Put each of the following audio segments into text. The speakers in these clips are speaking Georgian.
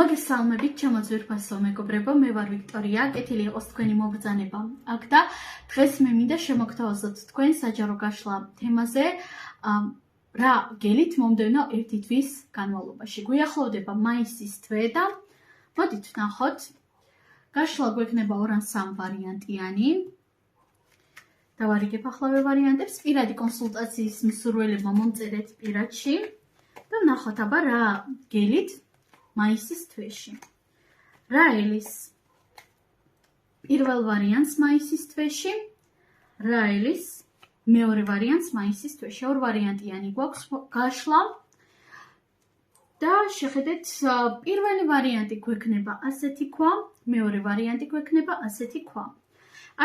მოგესალმებით, ჩემო ძვირფასო მეგობრებო, მე ვარ ვიქტორია, კეთილი იყოს თქვენი მობრძანება. აქ და დღეს მე მინდა შემოგთავაზოთ თქვენ საჯარო გაშლა თემაზე, რა გელით მომდევნო ერთი თვის განმავლობაში. გვიახლოვდება მაისის თვე და მოდით ვნახოთ. გაშლა გვექნება 2 ან 3 ვარიანტიანი. დავარიგებ ახლა ვარიანტებს, პირადი კონსულტაციის მსურველებმა მომწერეთ პირადში და ვნახოთ აბა რა გელით მაისის თვეში. რა ელის პირველ ვარიანტს მაისის თვეში, რა ელის მეორე ვარიანტს მაისის თვეში. 2 ვარიანტიანი გვაქვს გაშლა და შეხედეთ, პირველი ვარიანტი გვექნება ასეთი ქვა, მეორე ვარიანტი გვექნება ასეთი ქვა.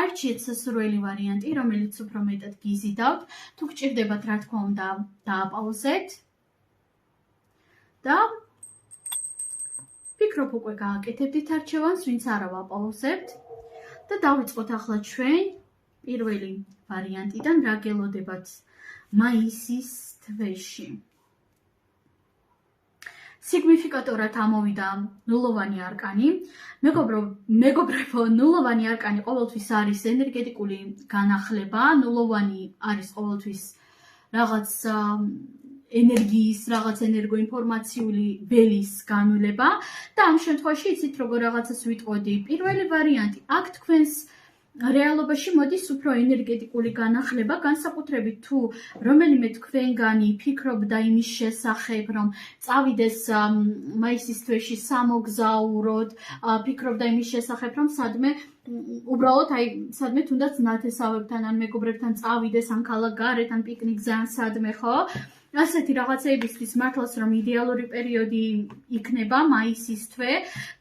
არჩიეთ სასურველი ვარიანტი, რომელიც უფრო მეტად გიზიდავთ. თუ გჭირდებათ, რა თქმა უნდა, დააპაუზეთ და ფიქრობ უკვე გააკეთებდით არჩევანს, ვინც არა ვაპაუზებთ და დავიწყოთ ახლა ჩვენ პირველი ვარიანტიდან, რა გელოდებათ მაისის თვეში. სიგნიფიკატორად ამოვიდა ნულოვანი არკანი. მეგობრებო, ნულოვანი არკანი ყოველთვის არის ენერგეტიკული განახლება, ნულოვანი არის ყოველთვის რაღაც ენერგიის, რაღაც ენერგოინფორმაციული ველის განვლება და ამ შემთხვევაში იცით როგორ რაღაცას ვიტყოდი. პირველი ვარიანტი, აქ თქვენს რეალობაში მოდის უფრო ენერგეტიკული განახლება, განსაკუთრებით თუ რომელიმე თქვენგანი ფიქრობდა იმის შესახებ, რომ წავიდეს მაისის თვეში სამოგზაუროდ, ფიქრობდა იმის შესახებ, რომ სადმე უბრალოდ სადმე თუნდაც ნათესავებთან ან მეგობრებთან წავიდეს, ან ქალაქ გარეთ, ან პიკნიკზე, ან სადმე, ხო? ასეთი რაღაცეებისთვის მართლაც რომ იდეალური პერიოდი იქნება მაისის თვე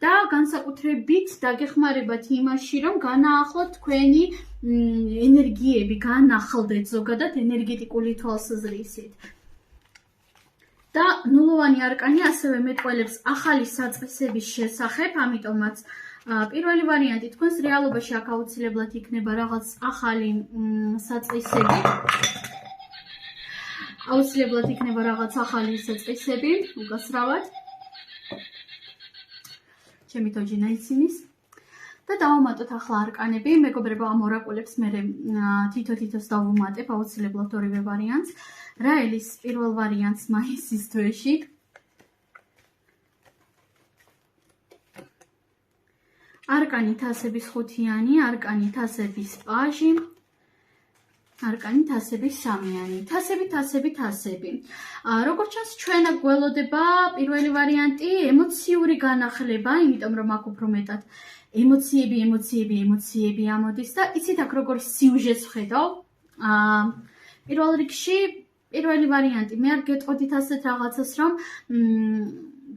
და განსაკუთრებით დაგეხმარებათ იმაში, რომ განაახლოთ თქვენი ენერგიები, განახლდეთ ზოგადად ენერგეტიკული თვალსაზრისით. და ნულოვანი არკანი ასევე მეტყველებს ახალი საწყისების შესახებ, ამიტომაც პირველი ვარიანტი თქვენს რეალობაში აქ აუცილებლად იქნება რაღაც ახალი საწყისები. აუცილებლად იქნება რაღაც ახალი საწყისები, უკასრავად. ჩემი თოჯინა ცინის. და დავამატოთ ახლა არკანები, მეგობრებო, ამ ორაკულებს მე თითო-თითოს დავუმატებ, აუცილებლად ორივე ვარიანტს. რა ელის პირველ ვარიანტს მაისის თვეში? არკანი თასების ხუთიანი, არკანი თასების პაჟი. არკანი თასების სამიანი. თასები. როგორც ჩანს, ჩვენ აქ გველოდება პირველი ვარიანტი ემოციური განახლება, იმიტომ რომ აქ უფრო მეტად ემოციები ამოდის და იცით აქ როგორ სიუჟეტს ვხედავ. პირველ რიგში პირველი ვარიანტი, მე არ გეტყოდით ასეთ რაღაცას, რომ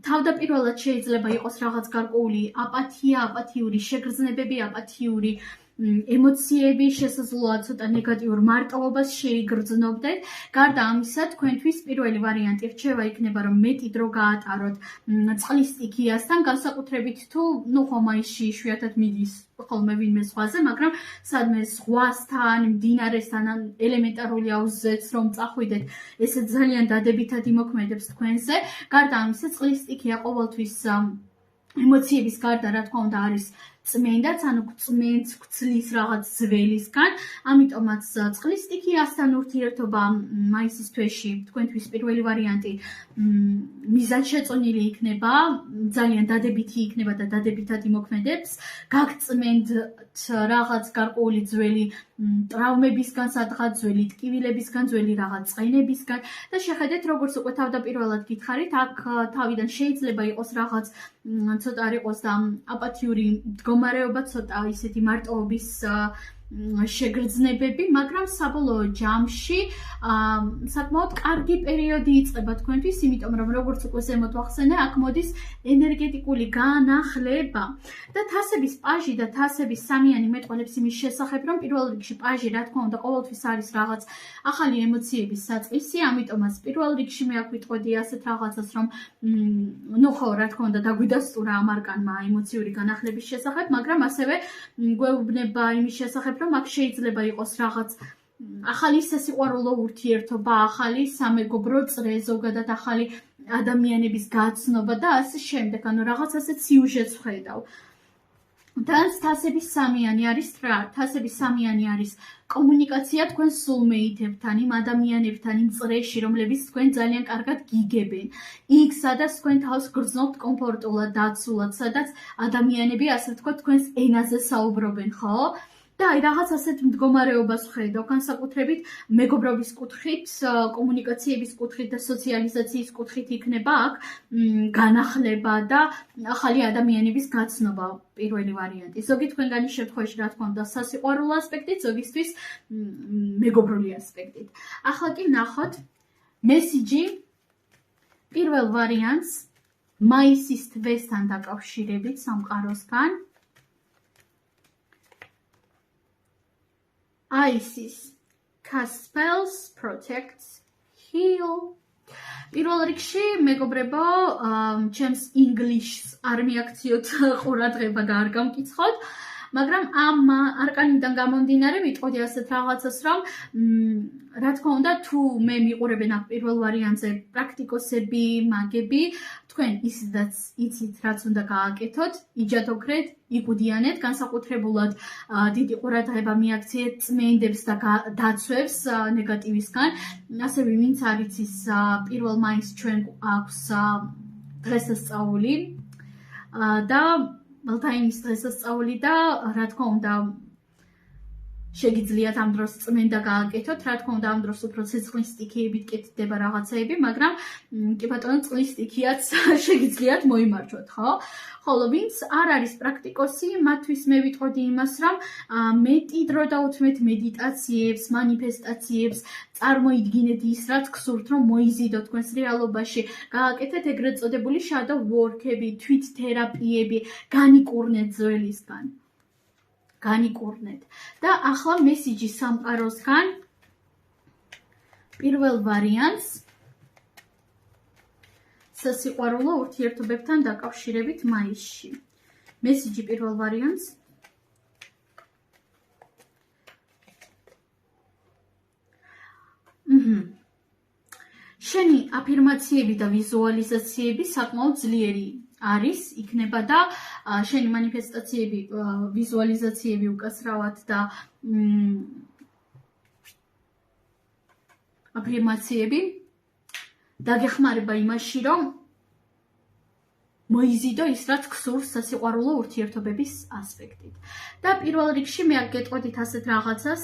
თავდაპირველად შეიძლება იყოს რაღაც გარკვეული აპათია, აპათიური შეგრძნებები, აპათიური ემოციები, შესაძლოა ცოტა ნეგატიურ მარტოობას შეიგრძნობდეთ. გარდა ამისა, თქვენთვის პირველი ვარიანტი რჩევა იქნება, რომ მეტი დრო გაატაროთ წყლის სტიქიასთან, განსაკუთრებით თუ ხო მაისში იშვიათად მიდის ხოლმე ვინმე ზღვაზე, მაგრამ სადმე ზღვასთან, მდინარესთან ან ელემენტარული აუზზეც რომ წახვიდეთ, ესე ძალიან დადებითად იმოქმედებს თქვენზე. გარდა ამისა, წყლის სტიქია ყოველთვის ემოციების გარდა, რა თქმა უნდა, არის წმენდაც, ანუ გწმენდს, გცლის რაღაც ძველისგან, ამიტომაც წყლის სტიქიასთან ურთიერთობა მაისის თვეში თქვენთვის პირველი ვარიანტი მიზანშეწონილი იქნება, ძალიან დადებითი იქნება და დადებითად იმოქმედებს, გაგწმენდთ რაღაც გარკვეული ძველი ტრავმებისგან, სადღაც ძველი ტკივილებისგან, ძველი რაღაც წყენებისგან და შეხედეთ, როგორც უკვე თავდაპირველად გითხარით, აქ თავიდან შეიძლება იყოს რაღაც ცოტა არ იყოს და აპათიური მდგომარეობა, ცოტა ისეთი მარტოობის შეგრძნებები, მაგრამ საბოლოო ჯამში საკმაოდ კარგი პერიოდი იწყება თქვენთვის, იმიტომ რომ როგორც უკვე ზემოთ ვახსენე, აქ მოდის ენერგეტიკული განახლება. და თასების პაჟი და თასების სამიანი მეტყველებს იმის შესახებ, რომ პირველ რიგში პაჟი, რა თქმა უნდა, ყოველთვის არის რაღაც ახალი ემოციების საწყისი, ამიტომაც პირველ რიგში მე აქ ვიტყოდი ასეთ რაღაცას, რომ ხო, რა თქმა უნდა, დაგვიდასტურა ამ არკანმა ემოციური განახლების შესახებ, მაგრამ ასევე გვეუბნება იმის შესახებ, რომ აქ შეიძლება იყოს რაღაც ახალი სასიყვარულო ურთიერთობა, ახალი სამეგობრო წრე, ზოგადად ახალი ადამიანების გაცნობა და ასე შემდეგ, ანუ რაღაც ასეთ სიუჟეტს ხედავ. და თასების სამიანი არის რა? თასების სამიანი არის კომუნიკაცია თქვენ სულმეითებთან, იმ ადამიანებთან, იმ წრეში, რომლებიც თქვენ ძალიან კარგად გიგებენ. იქ, სადაც თქვენ თავს გრძნობთ კომფორტულად, დაცულად, სადაც ადამიანები, ასე ვთქვათ, თქვენს ენაზე საუბრობენ, ხო? და აი რაღაც ასეთ მდგომარეობას ვხედავ, განსაკუთრებით მეგობრობის კუთხით, კომუნიკაციების კუთხით და სოციალიზაციის კუთხით იქნება აქ განახლება და ახალი ადამიანების გაცნობა პირველი ვარიანტი. ზოგი თქვენგანის შემთხვევაში რა თქმა უნდა სასიყვარულო ასპექტით, ზოგისთვის მეგობრული ასპექტით. ახლა კი ვნახოთ მესიჯი პირველ ვარიანტს მაისის თვესთან დაკავშირებით სამყაროსგან. ISIS cast spells, protects, heal. პირველ რიგში მეგობრებო, ჩემს ინგლიშს არ მიაქციოთ ყურადღება და არ გამკითხოთ, მაგრამ ამ არკანიდან გამომდინარე ვიტყოდი ასეთ რაღაცას, რომ რა თქმა უნდა, თუ მე მიყურებენ აქ პირველ ვარიანტზე პრაქტიკოსები, მაგები, თქვენ ისედაც იცით, რაც უნდა გააკეთოთ, იჯადოქრეთ, იგუდიანეთ, განსაკუთრებულად დიდი ყურადღება მიაქციეთ წმენდებს და დაცვებს ნეგატივისგან. ასევე ვინც არ იცის, 1 მაისს ჩვენ აქვს დღესასწაული და ვალდაინის დღესასწაული და რა თქმა უნდა შეგიძლიათ ამ დროს წმენდა გააკეთოთ, რა თქმა უნდა ამ დროს უფრო ცეცხლის სტიქიებით კეთდება რაღაცეები, მაგრამ კი ბატონო წყლის სტიქიაც შეგიძლიათ მოიმარჯვოთ, ხო? ხოლო ვინც არ არის პრაქტიკოსი, მათთვის მე ვიტყოდი იმას, რომ მეტი დრო დაუთმეთ მედიტაციებს, მანიფესტაციებს, წარმოიდგინეთ ის, რაც გსურთ, რომ მოიზიდოთ თქვენს რეალობაში, გააკეთეთ ეგრეთ წოდებული shadow work-ები, თვით თერაპიები, განიკურნეთ ძველისგან. განიკურნეთ. და ახლა მესიჯი სამყაროსგან პირველ ვარიანტს სასიყვარულო ურთიერთობებთან დაკავშირებით მაისში. მესიჯი პირველ ვარიანტს შენი აფირმაციები და ვიზუალიზაციები საკმაოდ ძლიერი არის, იქნება და შენი მანიფესტაციები, ვიზუალიზაციები უკაცრავად და აფირმაციები დაგეხმარება იმაში, რომ მოიზიდო ის, რაც გსურს სასიყვარულო ურთიერთობების ასპექტით. და პირველ რიგში მე აქ გეტყოდით ასეთ რაღაცას,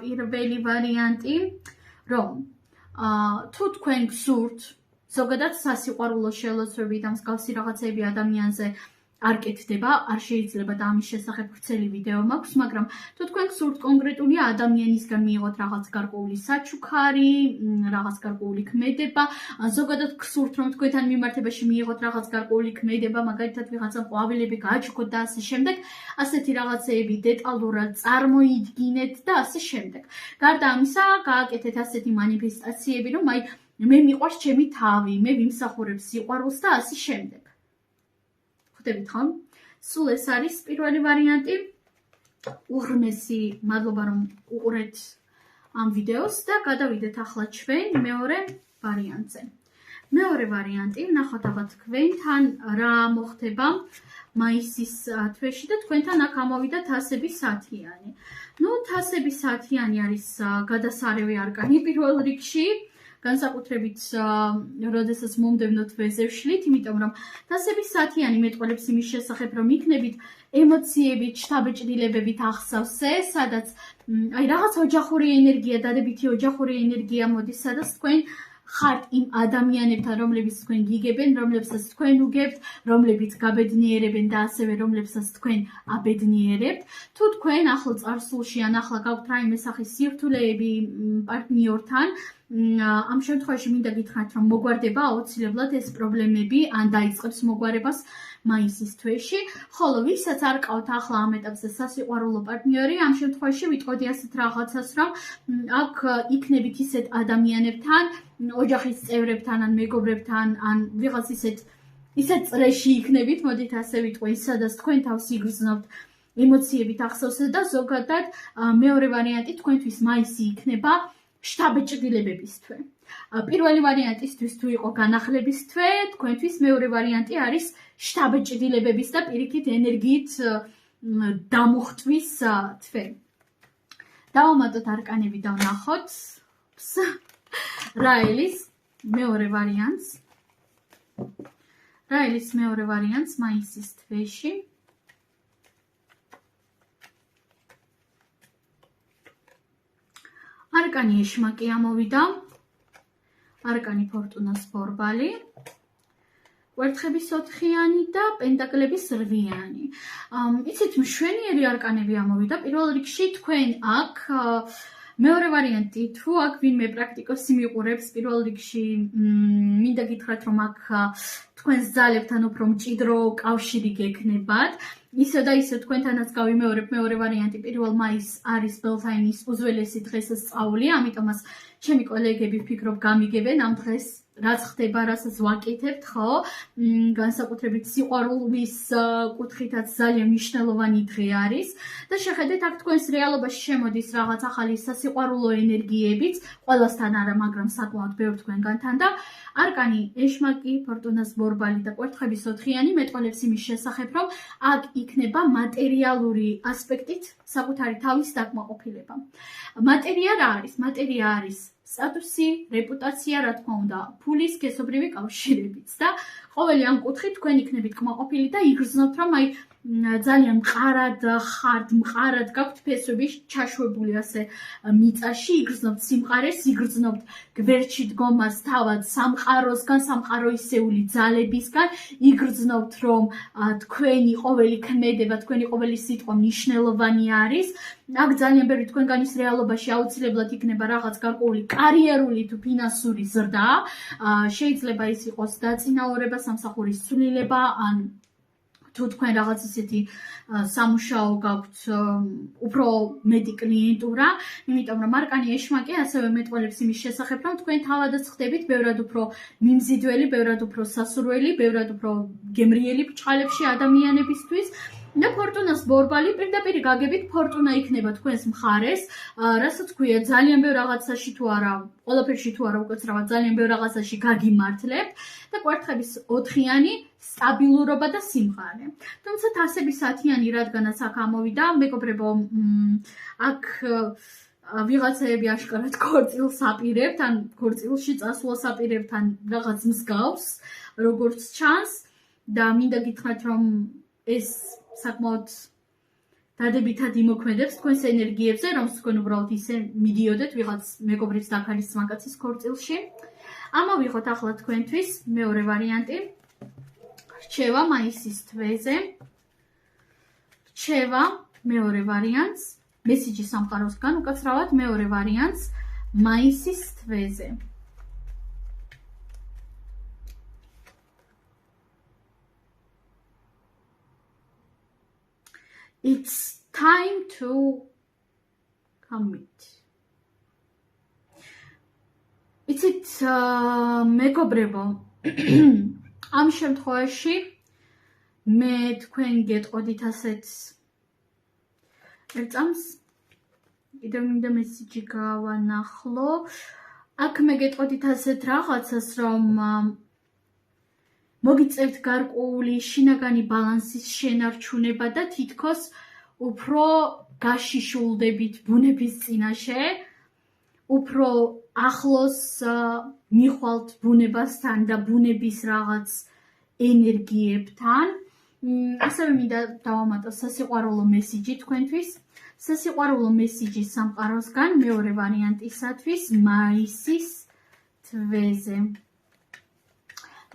პირველი ვარიანტი, რომ თუ თქვენ გსურთ ზოგადად სასიყვარულო შელოცვები და მსგავსი რაღაცები ადამიანზე არ კეთდება, არ შეიძლება და ამის შესახებ ვრცელი ვიდეო მაქვს, მაგრამ თუ თქვენ გსურთ კონკრეტული ადამიანისგან მიიღოთ რაღაც გარკვეული საჩუქარი, რაღაც გარკვეული ქმედება, ან ზოგადად გსურთ რომ თქვენთან მიმართებაში მიიღოთ რაღაც გარკვეული ქმედება, მაგალითად ვიღაცამ ყვავილები გააჩუქოთ და ასე შემდეგ, ასეთი რაღაცეები დეტალურად წარმოიდგინეთ და ასე შემდეგ. გარდა ამისა, გააკეთეთ ასეთი მანიფესტაციები, რომ აი მე მიყვარს ჩემი თავი, მე ვიმსახურებ სიყვარულს და ასე შემდეგ. ხვდებით ხომ? სულ ეს არის პირველი ვარიანტი. უღრმესი მადლობა რომ უყურეთ ამ ვიდეოს და გადავიდეთ ახლა ჩვენ მეორე ვარიანტზე. მეორე ვარიანტი, ვნახოთ აბა თქვენთან რა მოხდება მაისის თვეში და თქვენთან აქ ამოვიდა თასების 10-იანი. ნუ თასების 10-იანი არის გადასარევი არკანი პირველ რიგში. განსაკუთრებით როდესაც მომდევნო თვეზე ვშლით, იმიტომ რომ თასების 10-იანი მეტყველებს იმის შესახებ, რომ იქნებით ემოციებით, შთაბეჭდილებებით ახსავსე, სადაც აი რაღაც ოჯახური ენერგია, დადებითი ოჯახური ენერგია მოდის, სადაც თქვენ ხართ იმ ადამიანებთან, რომლებიც თქვენ გიგებენ, რომლებსაც თქვენ უგებთ, რომლებიც გაბედნიერებენ და ასევე რომლებსაც თქვენ აბედნიერებთ. თუ თქვენ ახლო წარსულში ან ახლა გაქვთ რაიმე სახის სირთულეები პარტნიორთან, ამ შემთხვევაში მინდა გითხრათ, რომ მოგვარდება აუცილებლად ეს პრობლემები, ან დაიწყებს მოგვარებას მაისის თვეში, ხოლო ვისაც არ ყავთ ახლა ამ ეტაპზე სასიყვარულო პარტნიორი, ამ შემთხვევაში ვიტყოდი ასეთ რაღაცას, რომ აქ იქნებით ისეთ ადამიანებთან, ოჯახის წევრებთან, ან მეგობრებთან, ან ვიღაც ისეთ წრეში იქნებით, მოდით ასე ვიტყვი, სადაც თქვენ თავს იგრძნობთ ემოციებით ახსოვსეთ და ზოგადად მეორე ვარიანტი თქვენთვის მაისი იქნება შთაბეჭდილებების თვე. პირველი ვარიანტისთვის თუ იყო განახლების თვე, თქვენთვის მეორე ვარიანტი არის შთაბეჭდილებების და პირიქით ენერგიით დამუხტვის თვე. დავამატოთ არკანები და ვნახოთ რა ელის მეორე ვარიანტს. რა ელის მეორე ვარიანტს მაისის თვეში. არკანი ეშმაკი ამოვიდა. არკანი ფორტუნას ბორბალი. კვერთხების 4-იანი და პენტაკლების 8-იანი. იცით, მშვენიერი არკანები ამოვიდა. პირველ რიგში თქვენ აქ მეორე ვარიანტი, თუ აქ ვინმე პრაქტიკოსი მიყურებს, პირველ რიგში მინდა გითხრათ, რომ აქ თქვენს ძალებთან უფრო მჭიდრო კავშირი გექნებათ. ისე და ისე თქვენთანაც გავიმეორებ, მეორე ვარიანტი 1 მაისს არის ბელთაინის უძველესი დღესასწაული, ამიტომაც ჩემი კოლეგები ვფიქრობ გამიგებენ ამ დღეს რაც ხდება, რასაც ვაკეთებთ, ხო? განსაკუთრებით სიყვარულის კუთხითაც ძალიან მნიშვნელოვანი დღე არის და შეხედეთ აქ თქვენს რეალობაში შემოდის რაღაც ახალი სასიყვარულო ენერგიებიც, ყველასთან არა, მაგრამ საკმაოდ ბევრ თქვენგანთან და არკანი ეშმაკი, ფორტუნას ბორბალი და კვერთხების 4-იანი მეტყველებს იმის შესახებ, რომ აქ იქნება მატერიალური ასპექტით საკუთარი თავის დაკმაყოფილება. მატერია რა არის? მატერია არის სტატუსი, რეპუტაცია, რა თქმა უნდა, ფულის სქესობრივი კავშირებიც და ყოველი ამ კუთხით თქვენ იქნებით კმაყოფილი და იგრძნობთ, რომ აი ძალიან მყარად ხართ, მყარად გაქვთ ფესვები ჩაშვებული ასე მიწაში, იგრძნობთ სიმყარეს, იგრძნობთ გვერდში დგომას თავად სამყაროსგან, სამყაროისეული ძალებისგან, იგრძნობთ, რომ თქვენი ყოველი ქმედება, თქვენი ყოველი სიტყვა მნიშვნელოვანი არის. აქ ძალიან ბევრი თქვენგანის რეალობაში აუცილებლად იქნება რაღაც გარკვეული კარიერული თუ ფინანსური ზრდა. შეიძლება ის იყოს დაწინაურება, სამსახურის ცვლილება, ან თუ თქვენ რაღაც ისეთი სამუშაო გაქვთ, უფრო მეტი კლიენტურა, იმიტომ რომ არკანი ეშმაკი ასევე მეტყველებს იმის შესახებ, რომ თქვენ თავადაც ხდებით ბევრად უფრო მიმზიდველი, ბევრად უფრო სასურველი, ბევრად უფრო გემრიელი ბრჭყალებში ადამიანებისთვის. და ფორტუნას ბორბალი პირდაპირ გაგებით ფორტუნა იქნება თქვენს მხარეს, რასაც ქვია ძალიან ბევრ რაღაცაში თუ არა, ყველაფერში თუ არა უკაცრავად ძალიან ბევრ რაღაცაში გაგიმართლებთ და კვერთხების 4-იანი სტაბილურობა და სიმყარე. თუმცა თასების 10-იანი რადგანაც აქ ამოვიდა, მეგობრებო, აქ ვიღაცები აშკარად ქორწილს აპირებთ, ან ქორწილში წასვლას აპირებთ, ან რაღაც მსგავს, როგორც ჩანს და მინდა გითხრათ, რომ ეს საკმაოდ დადებითად იმოქმედებს თქვენს ენერგიებზე, რომ თქვენ უბრალოდ ისე მიდიოდეთ ვიღაც მეგობრიც დაქარის მაკაცის ქორწილში. ამოვიღოთ ახლა თქვენთვის მეორე ვარიანტი. რჩევა მაისის თვეზე. რჩევა მეორე ვარიანტს, მესიჯი სამყაროსგან, უკაცრავად მეორე ვარიანტს მაისის თვეზე. It's time to commit. იცით, მეგობრებო, ამ შემთხვევაში მე თქვენ გეტყოდით ასეთ ერთამს, კიდევ მინდა მესიჯი გავანახლო. აქ მე გეტყოდით ასეთ რაღაცას, რომ მოგიწევთ გარკვეული შინაგანი ბალანსის შენარჩუნება და თითქოს უფრო გაშიშულდებით ბუნების წინაშე, უფრო ახლოს მიხვალთ ბუნებასთან და ბუნების რაღაც ენერგიებთან. ასევე მინდა დავამატო სასიყვარულო მესიჯი თქვენთვის. სასიყვარულო მესიჯი სამყაროსგან მეორე ვარიანტისათვის მაისის თვეზე.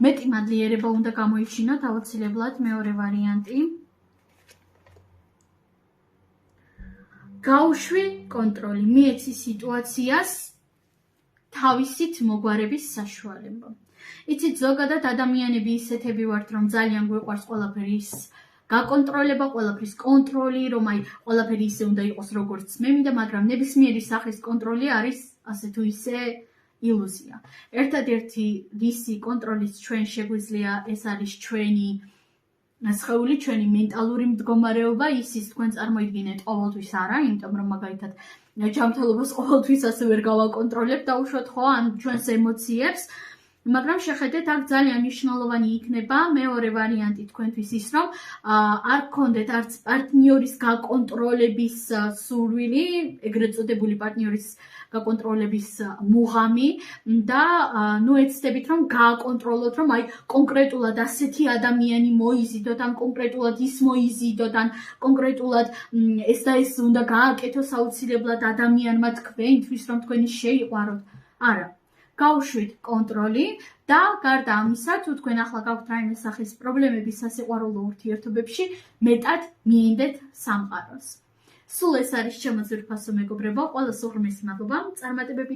მეტი მადლიერება უნდა გამოიჩინოთ აუცილებლად მეორე ვარიანტი. გაუშვი კონტროლი, მიეცი სიტუაციას თავისით მოგვარების საშუალება. იცით, ზოგადად ადამიანები ისეთები ვართ, რომ ძალიან გვიყვარს ყველაფერის გაკონტროლება, ყველაფრის კონტროლი, რომ აი ყველაფერი ისე უნდა იყოს როგორც მე მინდა, მაგრამ ნებისმიერი სახის კონტროლი არის ასე თუ ისე ილუზია. ერთადერთი რისი კონტროლის ჩვენ შეგვიძლია, ეს არის ჩვენი სხეული, ჩვენი მენტალური მდგომარეობა, ისის თქვენ წარმოიდგინეთ ყოველთვის არა, იმიტომ რომ მაგალითად ჯანმრთელობას ყოველთვის ასე ვერ გავაკონტროლებთ დაუშვათ ხო ან ჩვენს ემოციებს მაგრამ შეხედეთ აქ ძალიან მნიშვნელოვანი იქნება მეორე ვარიანტი თქვენთვის ის რომ არ გქონდეთ არც პარტნიორის გაკონტროლების სურვილი ეგრეთ წოდებული პარტნიორის გაკონტროლების მუღამი და ნუ ეცდებით რომ გააკონტროლოთ რომ აი კონკრეტულად ასეთი ადამიანი მოიზიდოთ ან კონკრეტულად ის მოიზიდოთ ან კონკრეტულად ეს და ეს უნდა გააკეთოს აუცილებლად ადამიანმა თქვენთვის რომ თქვენი შეიყვაროთ არა გავუშვით კონტროლი და გარდა ამისა თუ თქვენ ახლა გაქვთ რაიმე სახის პრობლემები სასიყვარულო ურთიერთობებში მეტად მიენდეთ სამყაროს სულ ეს არის ჩემო ძვირფასო მეგობრებო, ყველას უღრმესი მადლობა წარმატებები